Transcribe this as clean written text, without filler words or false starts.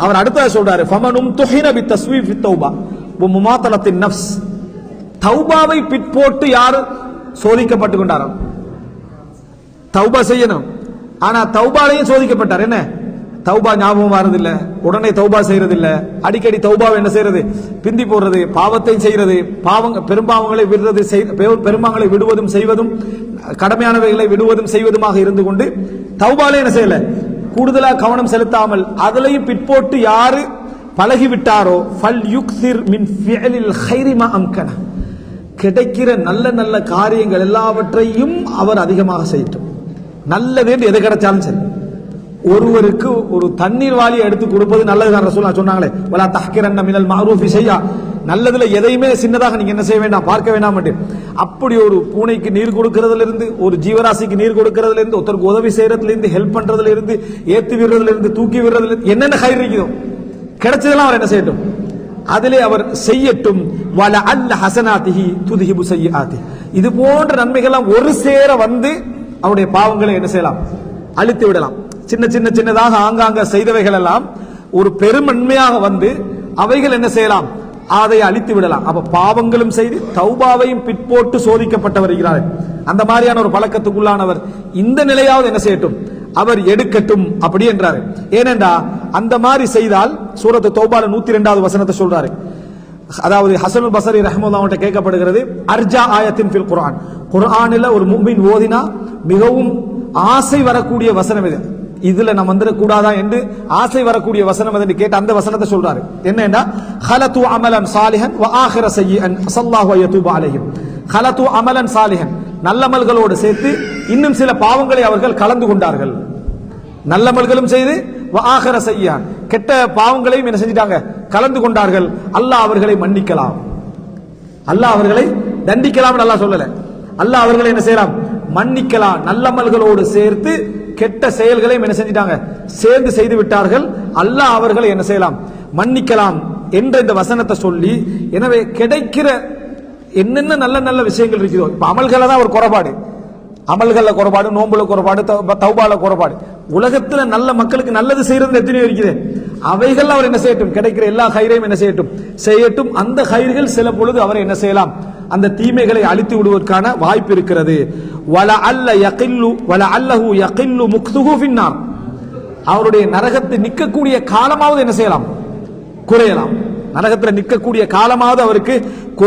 அவர் அடுத்தது சொல்றாரு, ஃபமனும் துஹின பி தஸ்வீஃபி தௌபா வ முமாத்தலத்தின் நஃப்ஸ். தௌபாவை பிற்போட்டு யார் சோதிக்கப்பட்டு கொண்டாரோ, தௌபா செய்யணும், ஆனா தௌபாலையும் சோதிக்கப்பட்டார். என்ன தௌபா ஞாபகம் வரதில்லை, உடனே தௌபா செய்யறது இல்ல, அடிக்கடி தௌபாவை என்ன செய்யறது, பிந்தி போடுறது, பாவத்தை செய்யறது, பெரும்பாவங்களை விடுறது, பெரும்பாவங்களை விடுவதும் செய்வதும், கடமையானவைகளை விடுவதும் செய்வதுமாக இருந்து கொண்டு தௌபாலே என்ன செய்யல, கூடுதலா கவனம் செலுத்தாமல் அதிலையும் பிற்போட்டு யாரு பழகிவிட்டாரோ, ஃபல் யுக்ஸிர் மின் ஃபிஅலில் கைரி மா அம்கன, கிடைக்கிற நல்ல நல்ல காரியங்கள் எல்லாவற்றையும் அவர் அதிகமாக செய்யட்டும். நல்லது என்று எது கிடைச்சாலும் சரி, ஒருவருக்கு ஒரு தண்ணீர் வாளியை எடுத்து கொடுப்பது நல்லதுதான். ரசூலுல்லாஹ் சொன்னாங்களே, வலா தஹ்கிரன்ன மினல் மஅரூஃபி ஷையா, நல்லதுல எதையுமே சின்னதாக நீங்க என்ன செய்ய வேண்டாம், பார்க்க வேண்டாம். அப்படி ஒரு பூனைக்கு நீர் கொடுக்கறதுல இருந்து, ஒரு ஜீவராசிக்கு நீர் கொடுக்கறதுல இருந்து, ஒருத்தருக்கு உதவி செய்யறதுல இருந்து, ஹெல்ப் பண்றதுல இருந்து, ஏத்தி விடுறதுல இருந்து, தூக்கி விடுறதுல இருந்து, என்னென்ன கயிறு இருக்குதோ கிடைச்சதெல்லாம் அவர் என்ன செய்யட்டும், அதிலே அவர் செய்யட்டும். வல அல்ல ஹசனாதிஹி துத்ஹிபு ஸய்யிஆதி, இது போன்ற நன்மைகள் ஒரு சேர வந்து அவருடைய பாவங்களை என்ன செய்யலாம், அழித்து விடலாம். சின்ன சின்ன சின்னதாக ஆங்காங்க செய்தவைகள் எல்லாம் ஒரு பெருமன்மையாக வந்து அவைகள் என்ன செய்யலாம், அதை அழித்து விடலாம். அப்ப பாவங்களும் செய்து தௌபாவையும் பிற்போட்டு சோதிக்கப்பட்டு வருகிறார். அந்த மாதிரியான ஒரு பழக்கத்துக்குள்ளானவர் இந்த நிலையாவது என்ன செய்யட்டும், அவர் எடுக்கட்டும் அப்படி என்றாரு. ஏனென்றா அந்த மாதிரி செய்தால் சூரத்து தௌபால 102வது வசனத்தை சொல்றாரு. அதாவது ஹசனுல் பஸரி ரஹ்மத்துல்லாஹி அலைஹி கேட்கப்படுகிறது, அர்ஜா ஆயத்தின் ஃபில் குர்ஆன், குர்ஆனில் ஒரு முஃமின் ஓதினா மிகவும் ஆசை வரக்கூடிய வசனம் இது, இதுல நம்ம வந்துடக்கூடாதா என்று ஆசை வரக்கூடிய வசனம் என்று கேட்டு அந்த வசனத்தை சொல்றாரு. என்னன்னா, ஹலது அமலன் சாலிஹன் வ ஆகிர சய்யிஅன் ஸல்லல்லாஹு யதூபு அலைஹிம். ஹலது அமலன் சாலிஹன், நல்லமல்களோடு சேர்த்து இன்னும் சில பாவங்களை அவர்கள் கலந்து கொண்டார்கள். நல்லமல்களும் செய்து வ ஆகிர சய்யிஅன், கெட்ட பாவங்களையும் என்ன செஞ்சிட்டாங்க, கலந்து கொண்டார்கள். அல்லாஹ் அவர்களை மன்னிக்கலாம், அல்லாஹ் அவர்களை தண்டிக்கலாம் அல்லாஹ் சொல்லல, அல்லாஹ் அவர்களை என்ன செய்யலாம், மன்னிக்கலாம். நல்லமல்களோடு சேர்த்து கெட்ட செயல்களையும் என்ன செஞ்சிட்டாங்க, சேர்ந்து செய்து விட்டார்கள். அல்லாஹ் அவர்களை என்ன செய்யலாம், மன்னிக்கலாம் என்ற இந்த வசனத்தை சொல்லி, எனவே கிடைக்கிற என்னென்ன நல்ல நல்ல விஷயங்கள் இருக்குதோ, இப்ப அமல்களை தான் ஒரு குறைபாடு, அமல்கள குறைபாடு, நோம்புல குறைபாடு, தௌபால குறைபாடு, உலகத்துல நல்ல மக்களுக்கு நல்லது செய்யறது எத்தனையோ இருக்குது, அவைகள் அவர் என்ன செய்யட்டும், கிடைக்கிற எல்லா கயிறையும் என்ன செய்யட்டும். அந்த கயிர்கள் சில பொழுது அவர் என்ன செய்யலாம், அந்த தீமைகளை அழித்து விடுவதற்கான வாய்ப்பு இருக்கிறது. அவருடைய நரகத்தை நிற்கக்கூடிய காலமாவது என்ன செய்யலாம், குறையலாம். நரகத்தில் நிற்கக்கூடிய காலமாவது அவருக்கு குறை